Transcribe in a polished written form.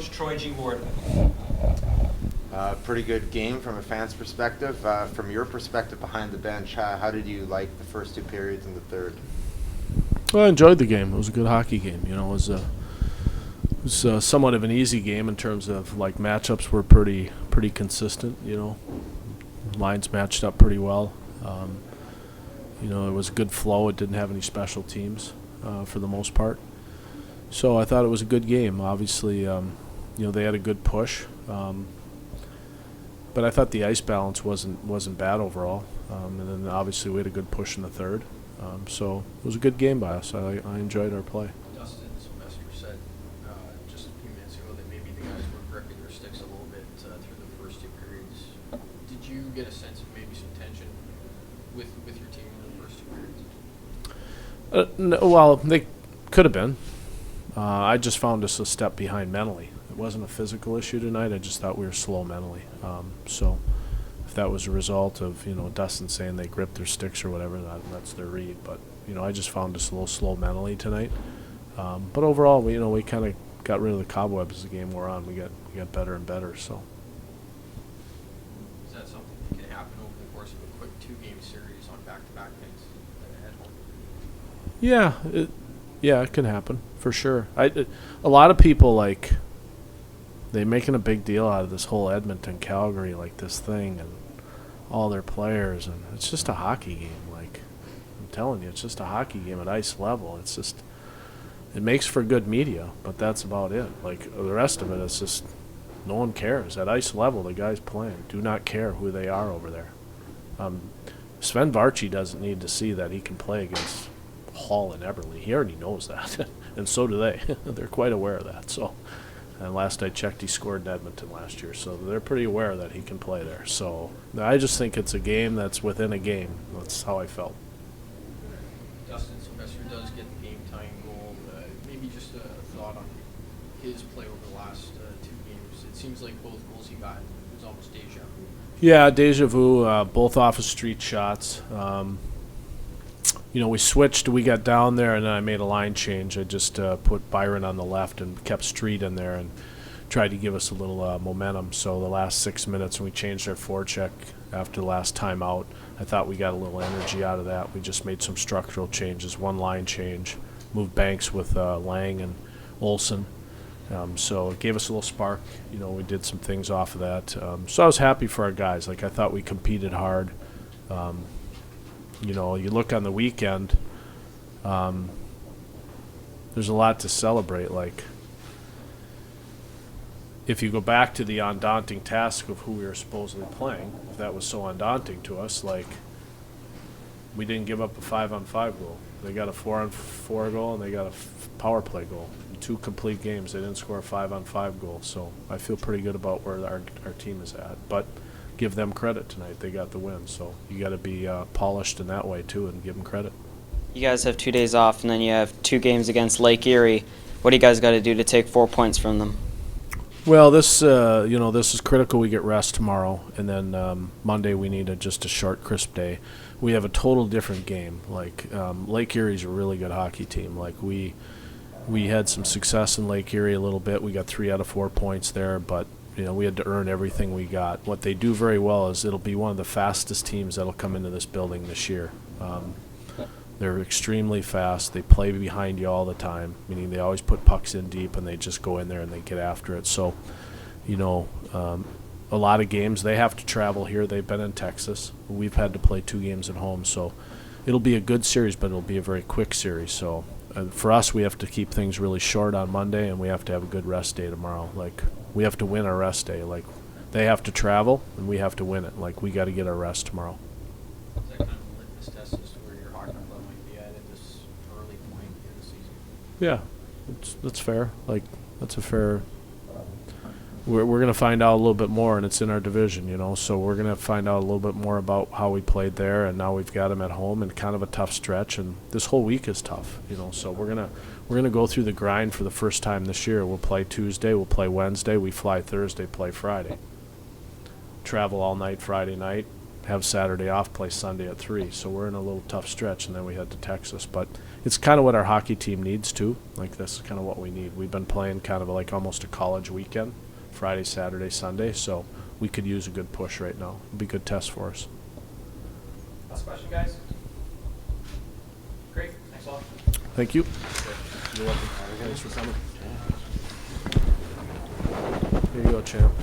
Coach Troy G. Ward. Pretty good game from a fan's perspective. From your perspective behind the bench, how did you like the first two periods and the third? Well, I enjoyed the game. It was a good hockey game. You know, it was somewhat of an easy game in terms of like matchups were pretty consistent. You know, lines matched up pretty well. You know, it was a good flow. It didn't have any special teams for the most part. So I thought it was a good game. Obviously, you know, they had a good push. But I thought the ice balance wasn't bad overall. And then obviously we had a good push in the third. So it was a good game by us. I enjoyed our play. Dustin Sylvester said just a few minutes ago that maybe the guys were gripping their sticks a little bit through the first two periods. Did you get a sense of maybe some tension with your team in the first two periods? No, well, they could have been. I just found us a step behind mentally. It wasn't a physical issue tonight. I just thought we were slow mentally. So if that was a result of, you know, Dustin saying they gripped their sticks or whatever, that's their read. But, you know, I just found us a little slow mentally tonight. But overall, we kind of got rid of the cobwebs as the game wore on. We got better and better. So. Is that something that can happen over the course of a quick two-game series on back-to-back nights at home? Yeah, it can happen for sure. A lot of people they're making a big deal out of this whole Edmonton Calgary this thing and all their players, and it's just a hockey game. Like I'm telling you, it's just a hockey game at ice level. It's just it makes for good media, but that's about it. Like the rest of it, it's just no one cares at ice level. The guys playing do not care who they are over there. Sven Varchi doesn't need to see that he can play against Hall and Eberle. He already knows that, and so do they. They're quite aware of that. So, and last I checked, he scored in Edmonton last year, so they're pretty aware that he can play there. So, I just think it's a game that's within a game. That's how I felt. Dustin Sylvester does get the game-tying goal. Maybe just a thought on his play over the last two games. It seems like both goals he got was almost deja vu. Yeah, deja vu. Both off of street shots. You know, we switched. We got down there, and then I made a line change. I just put Byron on the left and kept Street in there and tried to give us a little momentum. So the last 6 minutes, when we changed our forecheck after the last timeout, I thought we got a little energy out of that. We just made some structural changes, one line change, moved Banks with Lang and Olsen. So it gave us a little spark. You know, we did some things off of that. So I was happy for our guys. I thought we competed hard. You know, you look on the weekend, there's a lot to celebrate. Like, if you go back to the undaunting task of who we were supposedly playing, if that was so undaunting to us, we didn't give up a 5-on-5 goal. They got a 4-on-4 goal, and they got a power play goal. In 2 complete games, they didn't score a 5-on-5 goal. So I feel pretty good about where our team is at. But give them credit tonight. They got the win. So you got to be polished in that way, too, and give them credit. You guys have 2 days off, and then you have 2 games against Lake Erie. What do you guys got to do to take 4 points from them? Well, this is critical. We get rest tomorrow, and then Monday we need just a short, crisp day. We have a total different game. Lake Erie's a really good hockey team. We had some success in Lake Erie a little bit. We got 3 out of 4 points there, but we had to earn everything we got. What they do very well is it'll be one of the fastest teams that'll come into this building this year. They're extremely fast. They play behind you all the time, meaning they always put pucks in deep and they just go in there and they get after it. So, a lot of games they have to travel here. They've been in Texas. We've had to play 2 games at home. So it'll be a good series, but it'll be a very quick series. So for us, we have to keep things really short on Monday, and we have to have a good rest day tomorrow. We have to win our rest day. They have to travel, and we have to win it. We got to get our rest tomorrow. Is that kind of a litmus test as to where your hockey club might be at this early point in the season? Yeah, that's fair. That's a fair. We're going to find out a little bit more, and it's in our division, So we're going to find out a little bit more about how we played there, and now we've got them at home and kind of a tough stretch, and this whole week is tough, So we're gonna go through the grind for the first time this year. We'll play Tuesday, we'll play Wednesday, we fly Thursday, play Friday. Travel all night Friday night, have Saturday off, play Sunday at 3. So we're in a little tough stretch, and then we head to Texas. But it's kind of what our hockey team needs too. Like, this is kind of what we need. We've been playing kind of like almost a college weekend, Friday, Saturday, Sunday. So we could use a good push right now. It'd be a good test for us. Last question, guys. Great. Thanks a lot. Thank you. You're welcome. Thanks for coming. Here you go, champ.